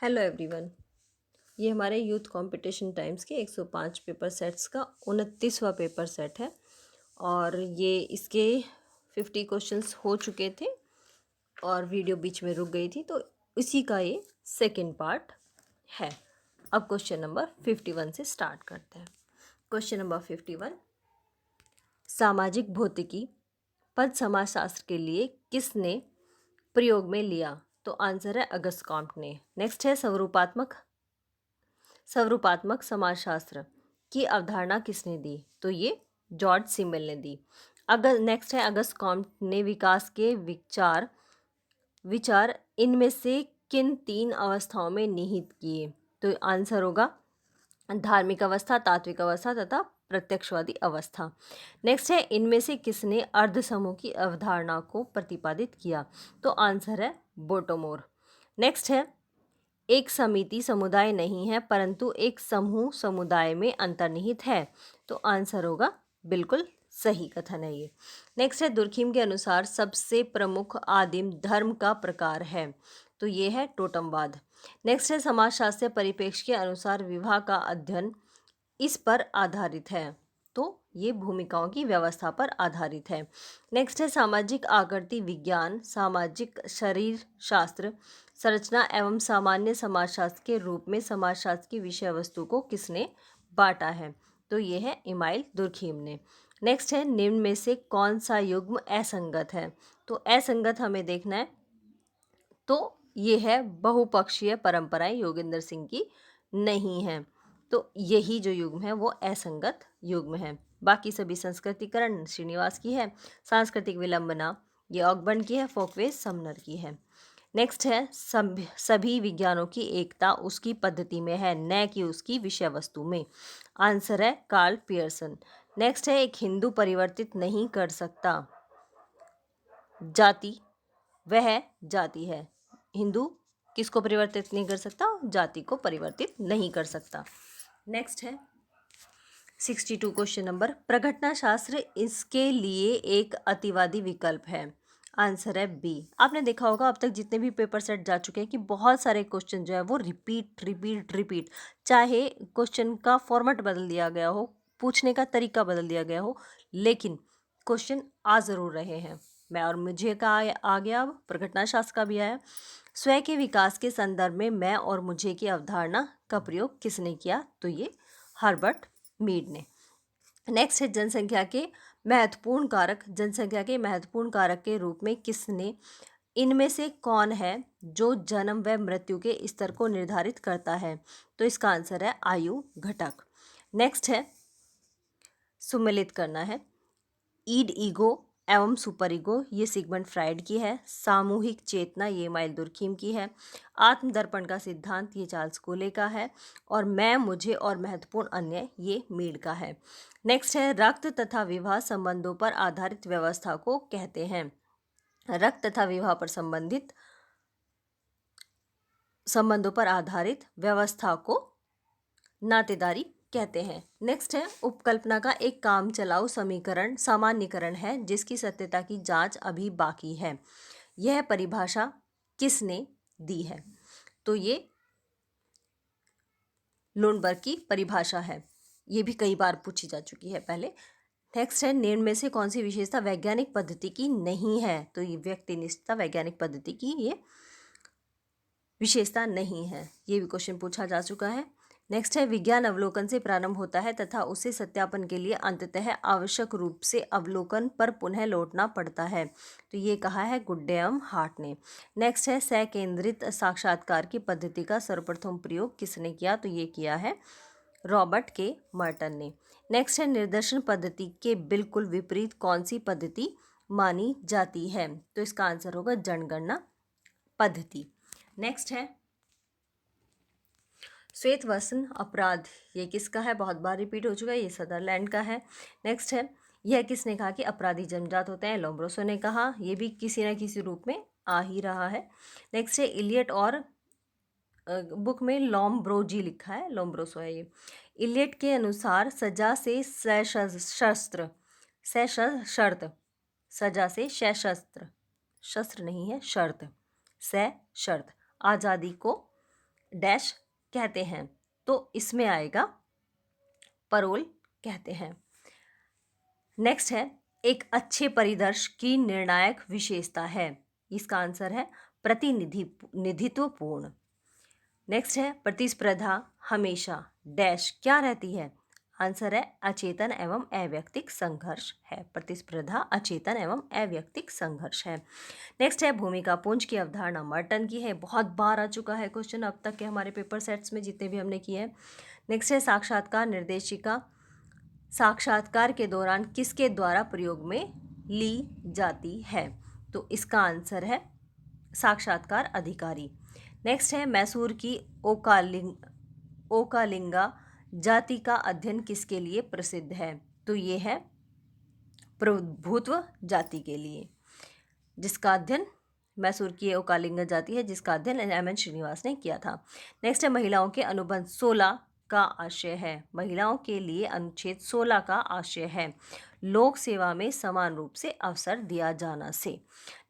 Hello everyone. ये हमारे youth competition times के 105 पेपर सेट्स का 29वां पेपर सेट है और ये इसके 50 क्वेश्चंस हो चुके थे और वीडियो बीच में रुक गई थी, तो इसी का ये सेकंड पार्ट है। अब क्वेश्चन नंबर 51 से स्टार्ट करते हैं। क्वेश्चन नंबर 51, सामाजिक भौतिकी पद समाजशास्त्र के लिए किसने प्रयोग में लिया? तो आंसर है अगस्त कॉम्ट ने। नेक्स्ट है स्वरूपात्मक समाजशास्त्र की अवधारणा किसने दी? तो ये जॉर्ज सिमल ने दी। नेक्स्ट है अगस्त कॉम्ट ने विकास के विचार इनमें से किन 3 अवस्थाओं में निहित किए? तो आंसर होगा धार्मिक अवस्था, तात्विक अवस्था तथा प्रत्यक्षवादी अवस्था। नेक्स्ट है इनमें से किसने अर्ध समूह की अवधारणा को प्रतिपादित किया? तो आंसर है बोटोमोर। नेक्स्ट है एक समिति समुदाय नहीं है परंतु एक समूह समुदाय में अंतर्निहित है। तो आंसर होगा बिल्कुल सही कथन है ये। नेक्स्ट है दुर्खिम के अनुसार सबसे प्रमुख आदिम धर्म का प्रकार है। तो ये है टोटमवाद। नेक्स्ट है समाजशास्त्रीय परिप्रेक्ष्य के अनुसार विवाह का अध्ययन इस पर आधारित है। तो ये भूमिकाओं की व्यवस्था पर आधारित है। नेक्स्ट है सामाजिक आकृति विज्ञान सामाजिक शरीर शास्त्र संरचना एवं सामान्य समाजशास्त्र के रूप में समाजशास्त्र की विषय वस्तु को किसने बांटा है? तो ये है इमाइल दुर्खिम ने। नेक्स्ट है निम्न में से कौन सा युग्म असंगत है? तो असंगत हमें देखना है, तो ये है बहुपक्षीय परंपराएं योगेंद्र सिंह की नहीं है। तो यही जो युग्म है वो असंगत युग्म है। बाकी सभी संस्कृतिकरण श्रीनिवास की है, सांस्कृतिक विलंबना ये ऑकबर्न की है, फोकवेज समनर की है। नेक्स्ट है सभी विज्ञानों की एकता उसकी पद्धति में है न कि उसकी विषय वस्तु में। आंसर है कार्ल पियर्सन। नेक्स्ट है एक हिंदू परिवर्तित नहीं कर सकता जाति, वह जाति है। हिंदू किसको परिवर्तित नहीं कर सकता? जाति को परिवर्तित नहीं कर सकता। नेक्स्ट है 62 क्वेश्चन नंबर, प्रघटना शास्त्र इसके लिए एक अतिवादी विकल्प है। आंसर है बी। आपने देखा होगा अब तक जितने भी पेपर सेट जा चुके हैं कि बहुत सारे क्वेश्चन जो है वो रिपीट, चाहे क्वेश्चन का फॉर्मेट बदल दिया गया हो, पूछने का तरीका बदल दिया गया हो, लेकिन क्वेश्चन आ जरूर रहे हैं। मैं और मुझे का आ गया, अब प्रघटना शास्त्र का भी आया। स्वयं के विकास के संदर्भ में मैं और मुझे की अवधारणा का प्रयोग किसने किया? तो ये हर्बर्ट मीड ने। नेक्स्ट है जनसंख्या के महत्वपूर्ण कारक के रूप में किसने इनमें से कौन है जो जन्म व मृत्यु के स्तर को निर्धारित करता है? तो इसका आंसर है आयु घटक। नेक्स्ट है सुमेलित करना है। ईड ईगो एवं सुपर ईगो ये सिगमंड फ्राइड की है। सामूहिक चेतना ये इमाइल दुर्खिम की है। आत्मदर्पण का सिद्धांत ये चार्ल्स कोले का है। और मैं मुझे और महत्वपूर्ण अन्य ये मीड का है। नेक्स्ट है रक्त तथा विवाह संबंधों पर आधारित व्यवस्था को कहते हैं। रक्त तथा विवाह पर संबंधित संबंधों पर आधारित व्यवस्था को नातेदारी कहते हैं। नेक्स्ट है उपकल्पना का एक काम चलाऊ समीकरण सामान्यीकरण है जिसकी सत्यता की जांच अभी बाकी है। यह परिभाषा किसने दी है? तो ये लुनबर्ग की परिभाषा है। ये भी कई बार पूछी जा चुकी है पहले। नेक्स्ट है निम्न में से कौन सी विशेषता वैज्ञानिक पद्धति की नहीं है? तो ये व्यक्तिनिष्ठता वैज्ञानिक पद्धति की ये विशेषता नहीं है। ये भी क्वेश्चन पूछा जा चुका है। नेक्स्ट है विज्ञान अवलोकन से प्रारंभ होता है तथा उसे सत्यापन के लिए अंततः आवश्यक रूप से अवलोकन पर पुनः लौटना पड़ता है। तो ये कहा है गुड्डेयम हार्ट ने। नेक्स्ट है सकेंद्रित साक्षात्कार की पद्धति का सर्वप्रथम प्रयोग किसने किया? तो ये किया है रॉबर्ट के मर्टन ने। नेक्स्ट है निर्देशन पद्धति के बिल्कुल विपरीत कौन सी पद्धति मानी जाती है? तो इसका आंसर होगा जनगणना पद्धति। नेक्स्ट है श्वेत वसन अपराध ये किसका है? बहुत बार रिपीट हो चुका है, ये सदरलैंड का है। नेक्स्ट है यह किसने कहा कि अपराधी जन्मजात होते हैं? लोम्ब्रोसो ने कहा। ये भी किसी न किसी रूप में आ ही रहा है। नेक्स्ट है इलियट और बुक में लोम्ब्रोजी लिखा है, लोम्ब्रोसो है ये। इलियट के अनुसार सजा से सशस्त्र शर्त सजा से सशस्त्र शस्त्र नहीं है शर्त सशर्त आज़ादी को डैश कहते हैं, तो इसमें आएगा परोल कहते हैं। नेक्स्ट है, एक अच्छे परिदर्श की निर्णायक विशेषता है, इसका आंसर है प्रतिनिधित्वपूर्ण। नेक्स्ट है, प्रतिस्पर्धा हमेशा डैश क्या रहती है, आंसर है अचेतन एवं अव्यक्तिक संघर्ष है। प्रतिस्पर्धा अचेतन एवं अव्यक्तिक संघर्ष है। नेक्स्ट है, भूमिका पुंज की अवधारणा मर्टन की है, बहुत बार आ चुका है क्वेश्चन अब तक के हमारे पेपर सेट्स में जितने भी हमने किए हैं। नेक्स्ट है, साक्षात्कार निर्देशिका साक्षात्कार के दौरान किसके द्वारा प्रयोग में ली जाती है, तो इसका आंसर है साक्षात्कार अधिकारी। नेक्स्ट है, मैसूर की ओकालिंगा जाति का अध्ययन किसके लिए प्रसिद्ध है, तो ये है प्रभुत्व जाति के लिए, जिसका अध्ययन मैसूर की ओकालिंगा जाति है, जिसका अध्ययन एम.एन. श्रीनिवास ने किया था। नेक्स्ट है, महिलाओं के अनुबंध 16 का आशय है, महिलाओं के लिए अनुच्छेद 16 का आशय है लोक सेवा में समान रूप से अवसर दिया जाना से।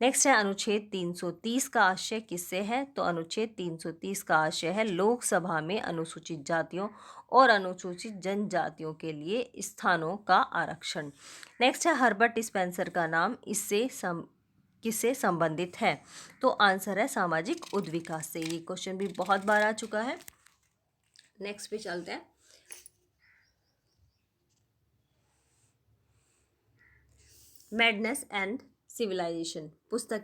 नेक्स्ट है, अनुच्छेद 330 का आशय किससे है, तो अनुच्छेद 330 का आशय है लोकसभा में अनुसूचित जातियों और अनुसूचित जनजातियों के लिए स्थानों का आरक्षण। नेक्स्ट है, हर्बर्ट स्पेंसर का नाम किससे संबंधित है, तो आंसर है सामाजिक उद्विकास से। ये क्वेश्चन भी बहुत बार आ चुका है। नेक्स्ट पे चलते हैं। मैडनेस एंड सिविलाइजेशन पुस्तक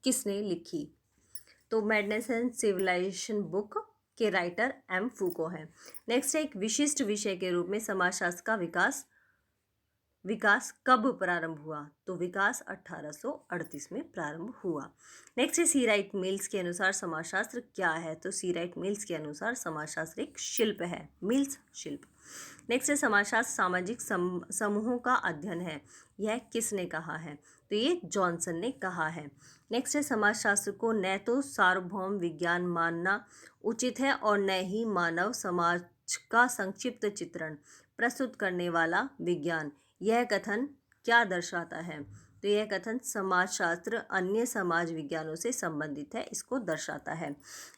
किसने लिखी, तो मैडनेस एंड सिविलाइजेशन बुक के राइटर एम फूको हैं। नेक्स्ट है, एक विशिष्ट विषय के रूप में समाजशास्त्र का विकास कब प्रारंभ हुआ, तो विकास 1838 में प्रारंभ हुआ। नेक्स्ट है, सी राइट मिल्स के अनुसार समाजशास्त्र क्या है, तो सी राइट मिल्स के अनुसार समाजशास्त्र एक शिल्प है, मिल्स शिल्प। नेक्स्ट है, समाजशास्त्र सामाजिक समूहों का अध्ययन है, यह किसने कहा है, तो ये जॉनसन ने कहा है। नेक्स्ट है, समाजशास्त्र को न तो सार्वभौम विज्ञान मानना उचित है और न ही मानव समाज का संक्षिप्त चित्रण प्रस्तुत करने वाला विज्ञान, यह कथन क्या दर्शाता है, तो यह कथन समाजशास्त्र अन्य समाज विज्ञानों से संबंधित है, इसको दर्शाता है।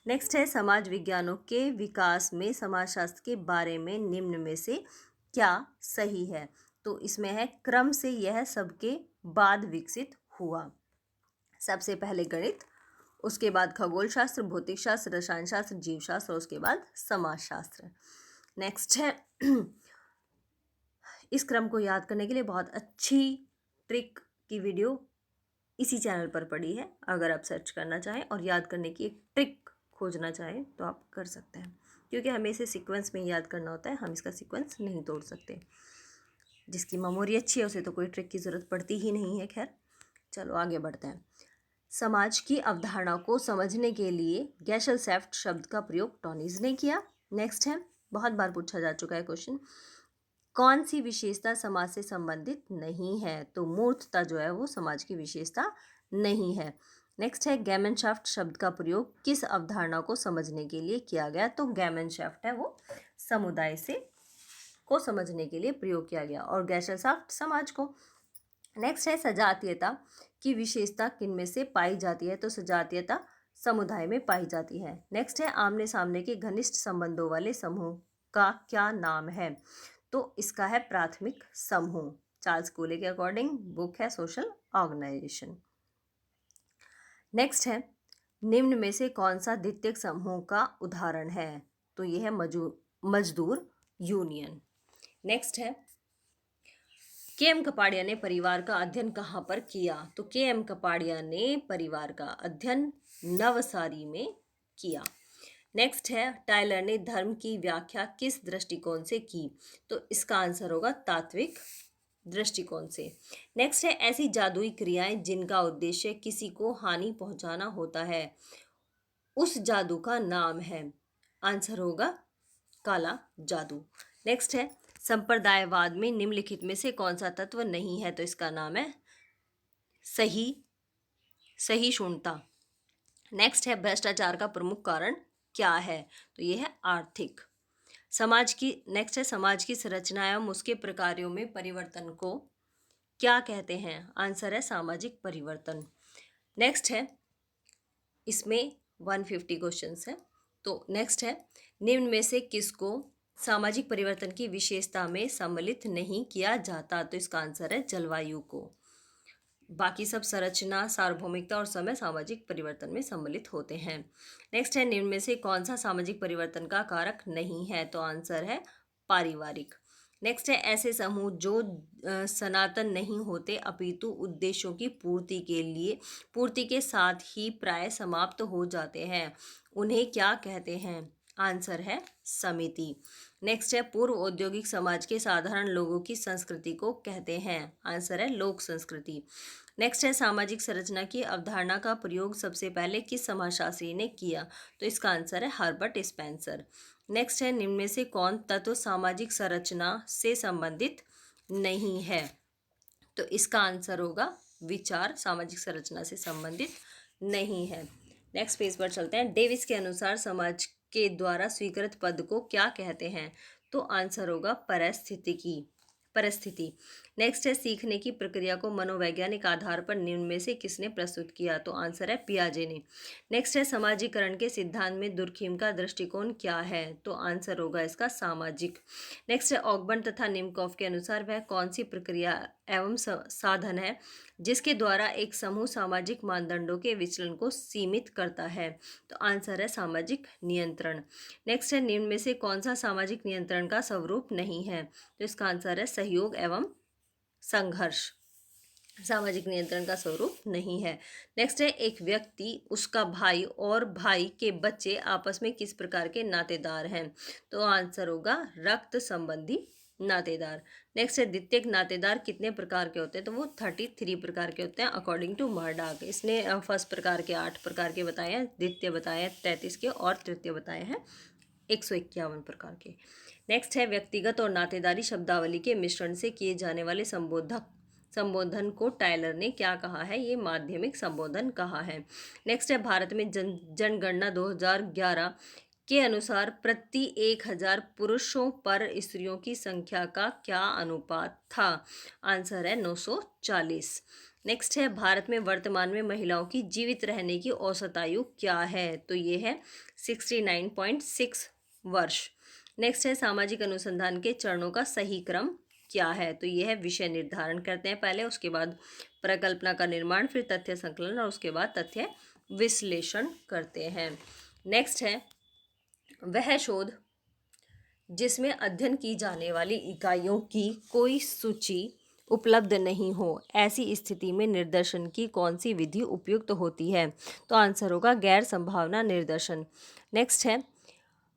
नेक्स्ट है, समाज विज्ञानों के विकास में समाजशास्त्र के बारे में निम्न में से क्या सही है, तो इसमें है क्रम से यह सबके बाद विकसित हुआ। सबसे पहले गणित, उसके बाद खगोल शास्त्र, भौतिक शास्त्र, रसायन शास्त्र, जीव शास्त्र और उसके बाद समाजशास्त्र। नेक्स्ट है, इस क्रम को याद करने के लिए बहुत अच्छी ट्रिक की वीडियो इसी चैनल पर पड़ी है, अगर आप सर्च करना चाहें और याद करने की एक ट्रिक खोजना चाहें तो आप कर सकते हैं, क्योंकि हमें इसे सीक्वेंस में याद करना होता है, हम इसका सीक्वेंस नहीं तोड़ सकते। जिसकी मेमोरी अच्छी है उसे तो कोई ट्रिक की ज़रूरत पड़ती ही नहीं है। खैर चलो आगे बढ़ते हैं। समाज की अवधारणा को समझने के लिए गैशलसेफ्ट शब्द का प्रयोग टॉनीज ने किया। नेक्स्ट है, बहुत बार पूछा जा चुका है क्वेश्चन, कौन सी विशेषता समाज से संबंधित नहीं है, तो मूर्खता जो है वो समाज की विशेषता नहीं है। नेक्स्ट है, गैमनशाफ्ट शब्द का प्रयोग किस अवधारणा को समझने के लिए किया गया, तो गैमनशाफ्ट है वो समुदाय से को समझने के लिए प्रयोग किया गया और गैशलशाफ्ट समाज को। नेक्स्ट है, सजातीयता की विशेषता किनमें से पाई जाती है, तो सजातीयता समुदाय में पाई जाती है। नेक्स्ट है, आमने सामने के घनिष्ठ संबंधों वाले समूह का क्या नाम है, तो इसका है प्राथमिक समूह। चार्ल्स कूले के अकॉर्डिंग बुक है सोशल ऑर्गेनाइजेशन। नेक्स्ट है, निम्न में से कौन सा द्वितीयक समूह का उदाहरण है, तो यह है मजदूर यूनियन। नेक्स्ट है, के.एम. कपाड़िया ने परिवार का अध्ययन कहाँ पर किया, तो के.एम. कपाड़िया ने परिवार का अध्ययन नवसारी में किया। नेक्स्ट है, टायलर ने धर्म की व्याख्या किस दृष्टिकोण से की, तो इसका आंसर होगा तात्विक दृष्टिकोण से। नेक्स्ट है, ऐसी जादुई क्रियाएं जिनका उद्देश्य किसी को हानि पहुंचाना होता है, उस जादू का नाम है, आंसर होगा काला जादू। नेक्स्ट है, संप्रदायवाद में निम्नलिखित में से कौन सा तत्व नहीं है, तो इसका नाम है सहिष्णुता। नेक्स्ट है, भ्रष्टाचार का प्रमुख कारण क्या है, तो यह है आर्थिक। नेक्स्ट है, समाज की संरचना एवं उसके प्रकारों में परिवर्तन को क्या कहते हैं, आंसर है सामाजिक परिवर्तन। नेक्स्ट है, इसमें 150 क्वेश्चंस हैं, तो नेक्स्ट है, निम्न में से किसको सामाजिक परिवर्तन की विशेषता में सम्मिलित नहीं किया जाता? तो इसका आंसर है जलवायु को। बाकी सब संरचना, सार्वभौमिकता और समय सामाजिक परिवर्तन में सम्मिलित होते हैं। नेक्स्ट है, निम्न में से कौन सा सामाजिक परिवर्तन का कारक नहीं है? तो आंसर है पारिवारिक। नेक्स्ट है, ऐसे समूह जो सनातन नहीं होते अपितु उद्देश्यों की पूर्ति के साथ ही प्राय समाप्त हो जाते हैं, उन्हें क्या कहते हैं? आंसर है समिति। नेक्स्ट है, पूर्व औद्योगिक समाज के साधारण लोगों की संस्कृति को कहते हैं। आंसर है लोक संस्कृति। नेक्स्ट है, सामाजिक संरचना की अवधारणा का प्रयोग सबसे पहले किस समाजशास्त्री ने किया? तो इसका आंसर है हर्बर्ट स्पेंसर। नेक्स्ट है, निम्न में से कौन तत्व सामाजिक संरचना से संबंधित नहीं है? तो इसका आंसर होगा विचार सामाजिक संरचना से संबंधित नहीं है। नेक्स्ट पेज पर चलते हैं। डेविस के अनुसार समाज के द्वारा स्वीकृत पद को क्या कहते हैं? तो आंसर होगा परिस्थिति। नेक्स्ट है, सीखने की प्रक्रिया को मनोवैज्ञानिक आधार पर निम्न में से किसने प्रस्तुत किया? तो आंसर है पियाजे ने। नेक्स्ट है, समाजीकरण के सिद्धांत में दुर्खीम का दृष्टिकोण क्या है? तो आंसर होगा इसका सामाजिक। नेक्स्ट है, ऑकबर्न तथा निमकॉफ के अनुसार वह कौन सी प्रक्रिया एवं साधन है जिसके द्वारा एक समूह सामाजिक मानदंडों के विचलन को सीमित करता है? तो आंसर है सामाजिक नियंत्रण। नेक्स्ट है, निम्न में से कौन सा सामाजिक नियंत्रण का स्वरूप नहीं है? तो इसका आंसर है सहयोग एवं संघर्ष। सामाजिक नियंत्रण का स्वरूप नहीं है। नेक्स्ट है, एक व्यक्ति, उसका भाई और भाई के बच्चे आपस में किस प्रकार के नातेदार हैं? तो आंसर होगा रक्त संबंधी नातेदार। नेक्स्ट है, द्वितीयक नातेदार कितने प्रकार के होते हैं? तो वो 33 प्रकार के होते हैं अकॉर्डिंग टू मर्डाक। इसने फर्स्ट प्रकार के 8 प्रकार के बताए हैं, द्वितीय बताए हैं 33 के, और तृतीय बताए हैं 151 प्रकार के। नेक्स्ट है, व्यक्तिगत और नातेदारी शब्दावली के मिश्रण से किए जाने वाले संबोधन को टायलर ने क्या कहा है? ये माध्यमिक संबोधन कहा है। नेक्स्ट है, भारत में जनगणना 2011 के अनुसार प्रति 1000 पुरुषों पर स्त्रियों की संख्या का क्या अनुपात था? आंसर है 940। नेक्स्ट है, भारत में वर्तमान में महिलाओं की जीवित रहने की औसत आयु क्या है? तो ये है 69.6 वर्ष। नेक्स्ट है, सामाजिक अनुसंधान के चरणों का सही क्रम क्या है? तो यह है विषय निर्धारण करते हैं पहले, उसके बाद परिकल्पना का निर्माण, फिर तथ्य संकलन और उसके बाद तथ्य विश्लेषण करते हैं। नेक्स्ट है, वह शोध जिसमें अध्ययन की जाने वाली इकाइयों की कोई सूची उपलब्ध नहीं हो, ऐसी स्थिति में निर्देशन की कौन सी विधि उपयुक्त होती है? तो आंसर होगा गैर संभावना निर्देशन। नेक्स्ट है,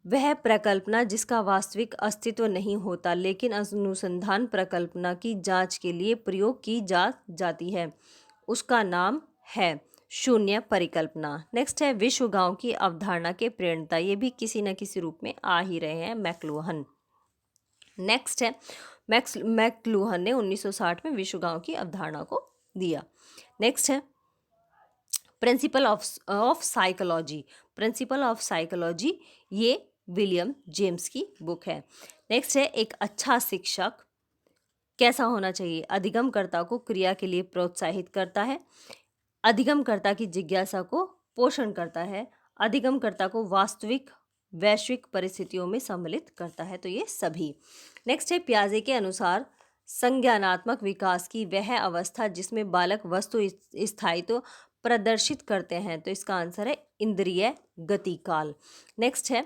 वह प्रकल्पना जिसका वास्तविक अस्तित्व नहीं होता लेकिन अनुसंधान प्रकल्पना की जांच के लिए प्रयोग की जाती है, उसका नाम है शून्य परिकल्पना। नेक्स्ट है, विश्व गांव की अवधारणा के प्रेरणता, ये भी किसी न किसी रूप में आ ही रहे हैं, मैक्लुहन। नेक्स्ट है, मैक्लुहन ने 1960 में विश्व गांव की अवधारणा को दिया। नेक्स्ट है, प्रिंसिपल ऑफ साइकोलॉजी, ये विलियम जेम्स की बुक है। नेक्स्ट है, एक अच्छा शिक्षक कैसा होना चाहिए? अधिगमकर्ता को क्रिया के लिए प्रोत्साहित करता है, अधिगमकर्ता की जिज्ञासा को पोषण करता है, अधिगमकर्ता को वैश्विक परिस्थितियों में सम्मिलित करता है। तो ये सभी। नेक्स्ट है, पियाजे के अनुसार संज्ञानात्मक विकास की वह अवस्था जिसमें बालक वस्तु स्थायित्व प्रदर्शित करते हैं, तो इसका आंसर है इंद्रिय गतिकाल। नेक्स्ट है,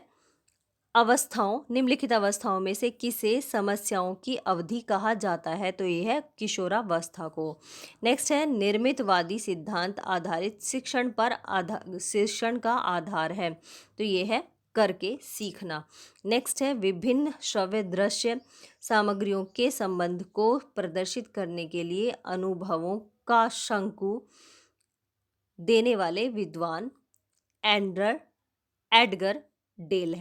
निम्नलिखित अवस्थाओं में से किसे समस्याओं की अवधि कहा जाता है? तो ये है किशोरावस्था को। नेक्स्ट है, निर्मितवादी सिद्धांत आधारित शिक्षण का आधार है, तो ये है करके सीखना। नेक्स्ट है, विभिन्न श्रव्य दृश्य सामग्रियों के संबंध को प्रदर्शित करने के लिए अनुभवों का शंकु देने वाले विद्वान एडगर डेल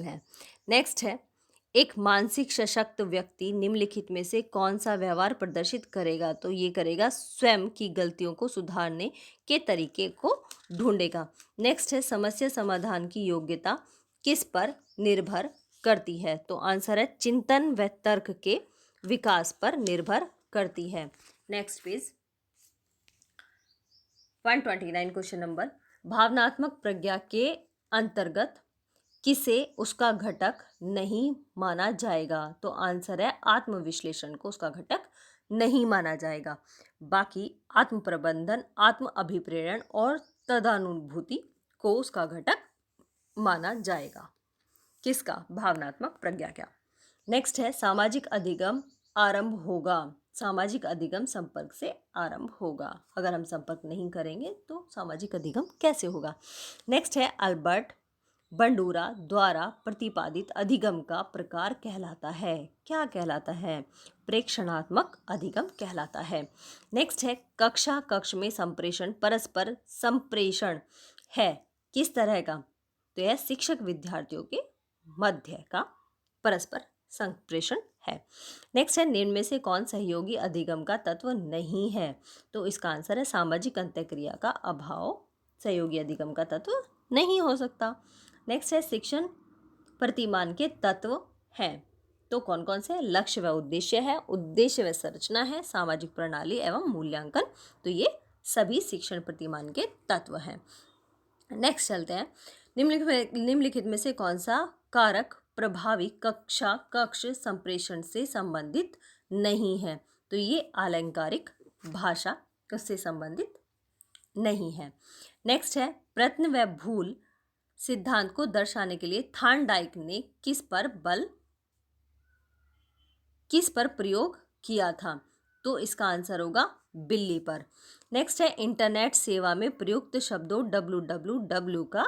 हैं। नेक्स्ट है, एक मानसिक सशक्त व्यक्ति निम्नलिखित में से कौन सा व्यवहार प्रदर्शित करेगा? तो ये करेगा स्वयं की गलतियों को सुधारने के तरीके को ढूंढेगा। नेक्स्ट है, समस्या समाधान की योग्यता किस पर निर्भर करती है? तो आंसर है चिंतन व तर्क के विकास पर निर्भर करती है। नेक्स्ट पेज 129 क्वेश्चन नंबर, भावनात्मक प्रज्ञा के अंतर्गत किसे उसका घटक नहीं माना जाएगा? तो आंसर है आत्मविश्लेषण को उसका घटक नहीं माना जाएगा। बाकी आत्म प्रबंधन, आत्म अभिप्रेरण और तदानुभूति को उसका घटक माना जाएगा। किसका? भावनात्मक प्रज्ञा का। नेक्स्ट है सामाजिक अधिगम आरंभ होगा। सामाजिक अधिगम संपर्क से आरंभ होगा। अगर हम संपर्क नहीं करेंगे तो सामाजिक अधिगम कैसे होगा? नेक्स्ट है अल्बर्ट बंडूरा द्वारा प्रतिपादित अधिगम का प्रकार कहलाता है। क्या कहलाता है? प्रेक्षणात्मक अधिगम कहलाता है। नेक्स्ट है कक्षा कक्ष में संप्रेषण परस्पर संप्रेषण है किस तरह का? तो यह शिक्षक विद्यार्थियों के मध्य का परस्पर संप्रेषण है। नेक्स्ट है निम्न में से कौन सहयोगी अधिगम का तत्व नहीं है? तो इसका आंसर है सामाजिक अंतःक्रिया का अभाव सहयोगी अधिगम का तत्व नहीं हो सकता। नेक्स्ट है शिक्षण प्रतिमान के तत्व हैं। तो कौन कौन से? लक्ष्य व उद्देश्य है, उद्देश्य व संरचना है, सामाजिक प्रणाली एवं मूल्यांकन। तो ये सभी शिक्षण प्रतिमान के तत्व हैं। नेक्स्ट चलते हैं निम्नलिखित में से कौन सा कारक प्रभावी कक्षा कक्ष संप्रेषण से संबंधित नहीं है? तो ये अलैंगिक भाषा से संबंधित नहीं है। नेक्स्ट है प्रश्न व भूल सिद्धांत को दर्शाने के लिए थार्नडाइक ने किस पर प्रयोग किया था? तो इसका आंसर होगा बिल्ली पर। नेक्स्ट है इंटरनेट सेवा में प्रयुक्त शब्दों www का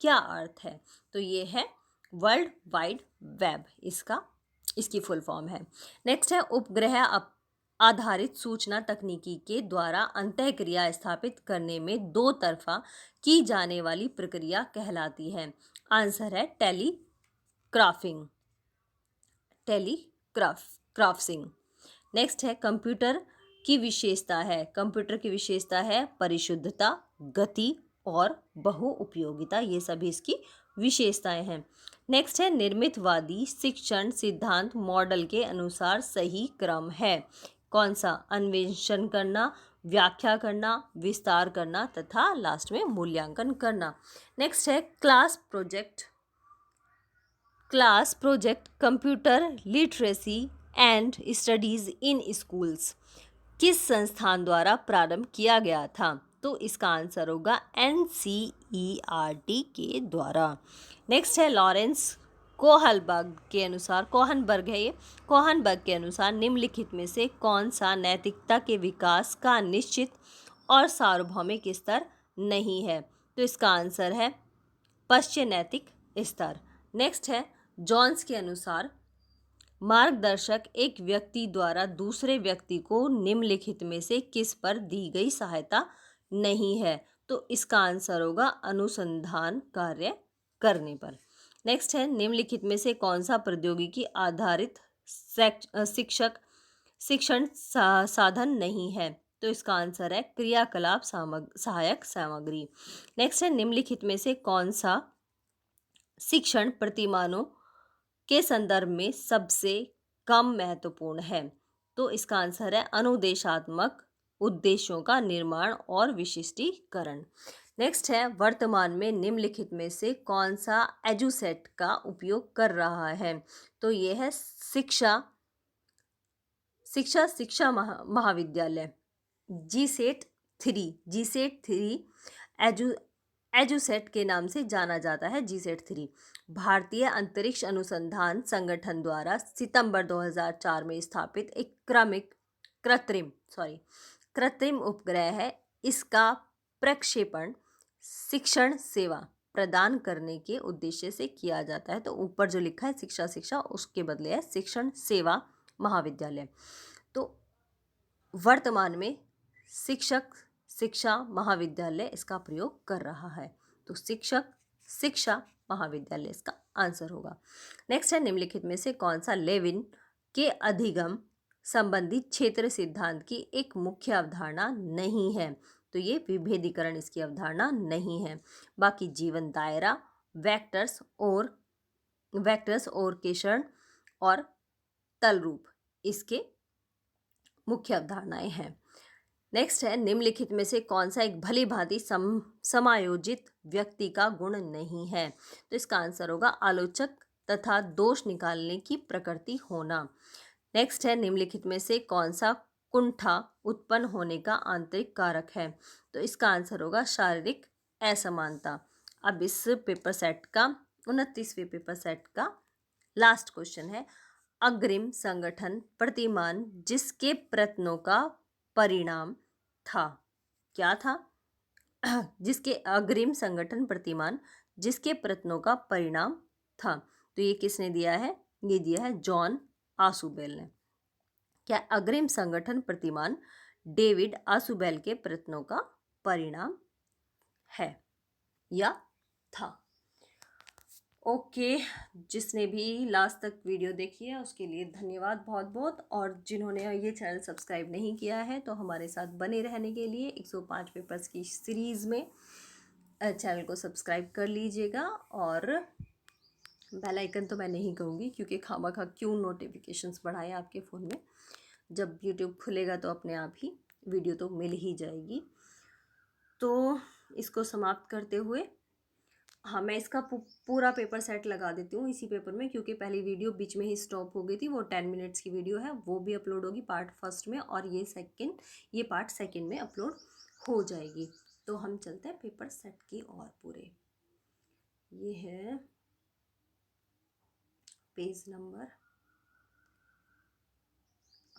क्या अर्थ है? तो ये है वर्ल्ड वाइड वेब, इसकी फुल फॉर्म है। नेक्स्ट है उपग्रह आधारित सूचना तकनीकी के द्वारा अंतःक्रिया स्थापित करने में दो तरफा की जाने वाली प्रक्रिया कहलाती है। आंसर है टेलीग्राफिंग। नेक्स्ट है कंप्यूटर की विशेषता है परिशुद्धता, गति और बहुउपयोगिता। ये सभी इसकी विशेषताएं हैं। नेक्स्ट है निर्मितवादी शिक्षण सिद्धांत मॉडल के अनुसार सही क्रम है। कौन सा? अन्वेषण करना, व्याख्या करना, विस्तार करना तथा लास्ट में मूल्यांकन करना। नेक्स्ट है class project computer literacy and studies in schools किस संस्थान द्वारा प्रारंभ किया गया था? तो इसका आंसर होगा NCERT के द्वारा। नेक्स्ट है लॉरेंस कोहनबर्ग के अनुसार निम्नलिखित में से कौन सा नैतिकता के विकास का निश्चित और सार्वभौमिक स्तर नहीं है? तो इसका आंसर है पश्चिम नैतिक स्तर। नेक्स्ट है जॉन्स के अनुसार मार्गदर्शक एक व्यक्ति द्वारा दूसरे व्यक्ति को निम्नलिखित में से किस पर दी गई सहायता नहीं है? तो इसका आंसर होगा अनुसंधान कार्य करने पर। नेक्स्ट है निम्नलिखित में से कौन सा प्रौद्योगिकी आधारित शिक्षण साधन नहीं है? तो इसका आंसर है क्रियाकलाप सहायक सामग्री। नेक्स्ट है निम्नलिखित में से कौन सा शिक्षण प्रतिमानों के संदर्भ में सबसे कम महत्वपूर्ण है? तो इसका आंसर है अनुदेशात्मक उद्देश्यों का निर्माण और विशिष्टीकरण। नेक्स्ट है वर्तमान में निम्नलिखित में से कौन सा एजुसेट का उपयोग कर रहा है? तो ये है शिक्षा महाविद्यालय GSET 3 एजुसेट के नाम से जाना जाता है। GSET 3 भारतीय अंतरिक्ष अनुसंधान संगठन द्वारा सितंबर 2004 में स्थापित एक कृत्रिम उपग्रह है। इसका प्रक्षेपण शिक्षण सेवा प्रदान करने के उद्देश्य से किया जाता है। तो ऊपर जो लिखा है शिक्षा उसके बदले है शिक्षण सेवा महाविद्यालय। तो वर्तमान में शिक्षा महाविद्यालय इसका प्रयोग कर रहा है। तो शिक्षा महाविद्यालय इसका आंसर होगा। नेक्स्ट है निम्नलिखित में से कौन सा लेविन के अधिगम संबंधित क्षेत्र सिद्धांत की एक मुख्य अवधारणा नहीं है? तो ये विभेदीकरण इसकी अवधारणा नहीं है। बाकी जीवन दायरा, वेक्टर्स और केशण और तल रूप इसके मुख्य अवधारणाएं हैं। नेक्स्ट है निम्नलिखित में से कौन सा एक भली भांति समायोजित व्यक्ति का गुण नहीं है। तो इसका आंसर होगा आलोचक तथा दोष निकालने की प्रकृति होना। नेक्स्ट है निम्नलिखित में से कौन सा कुंठा उत्पन्न होने का आंतरिक कारक है। तो इसका आंसर होगा शारीरिक असमानता। अब इस पेपर सेट का 29वें पेपर सेट का लास्ट क्वेश्चन है, अग्रिम संगठन प्रतिमान जिसके प्रयत्नों का परिणाम था। क्या था? जिसके अग्रिम संगठन प्रतिमान जिसके प्रयत्नों का परिणाम था। तो ये किसने दिया है? ये दिया है जॉन आसुबेल ने। क्या अग्रिम संगठन प्रतिमान डेविड आसुबेल के प्रयत्नों का परिणाम है या था? ओके, जिसने भी लास्ट तक वीडियो देखी है उसके लिए धन्यवाद बहुत बहुत, और जिन्होंने ये चैनल सब्सक्राइब नहीं किया है तो हमारे साथ बने रहने के लिए 105 पेपर्स की सीरीज़ में चैनल को सब्सक्राइब कर लीजिएगा। और बेल आइकन तो मैं नहीं कहूँगी क्योंकि खामखा क्यों नोटिफिकेशंस बढ़ाएं आपके फ़ोन में, जब यूट्यूब खुलेगा तो अपने आप ही वीडियो तो मिल ही जाएगी। तो इसको समाप्त करते हुए हाँ, मैं इसका पूरा पेपर सेट लगा देती हूँ इसी पेपर में, क्योंकि पहली वीडियो बीच में ही स्टॉप हो गई थी। वो 10 मिनट्स की वीडियो है, वो भी अपलोड होगी पार्ट फर्स्ट में, और ये पार्ट सेकंड में अपलोड हो जाएगी। तो हम चलते हैं पेपर सेट की और पूरे। ये है पेज नंबर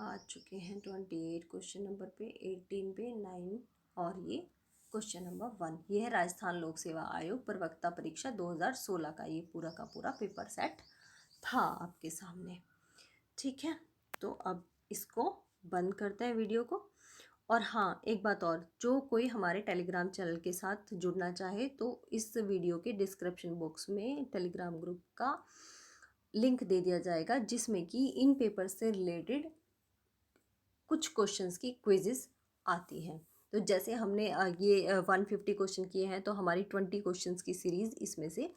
आ चुके हैं 28 क्वेश्चन नंबर पे, 18 पे, 9 और ये क्वेश्चन नंबर 1। ये है राजस्थान लोक सेवा आयोग प्रवक्ता परीक्षा 2016 का ये पूरा का पूरा पेपर सेट था आपके सामने। ठीक है, तो अब इसको बंद करते हैं वीडियो को। और हाँ, एक बात और, जो कोई हमारे टेलीग्राम चैनल के साथ जुड़ना चाहे तो इस वीडियो के डिस्क्रिप्शन बॉक्स में टेलीग्राम ग्रुप का लिंक दे दिया जाएगा, जिसमें कि इन पेपर से रिलेटेड कुछ क्वेश्चंस की क्विजेस आती हैं। तो जैसे हमने ये 150 क्वेश्चन किए हैं, तो हमारी 20 क्वेश्चंस की सीरीज़ इसमें से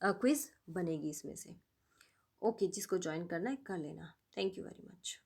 क्विज़ बनेगी इसमें से। ओके, जिसको ज्वाइन करना है कर लेना। Thank you very much.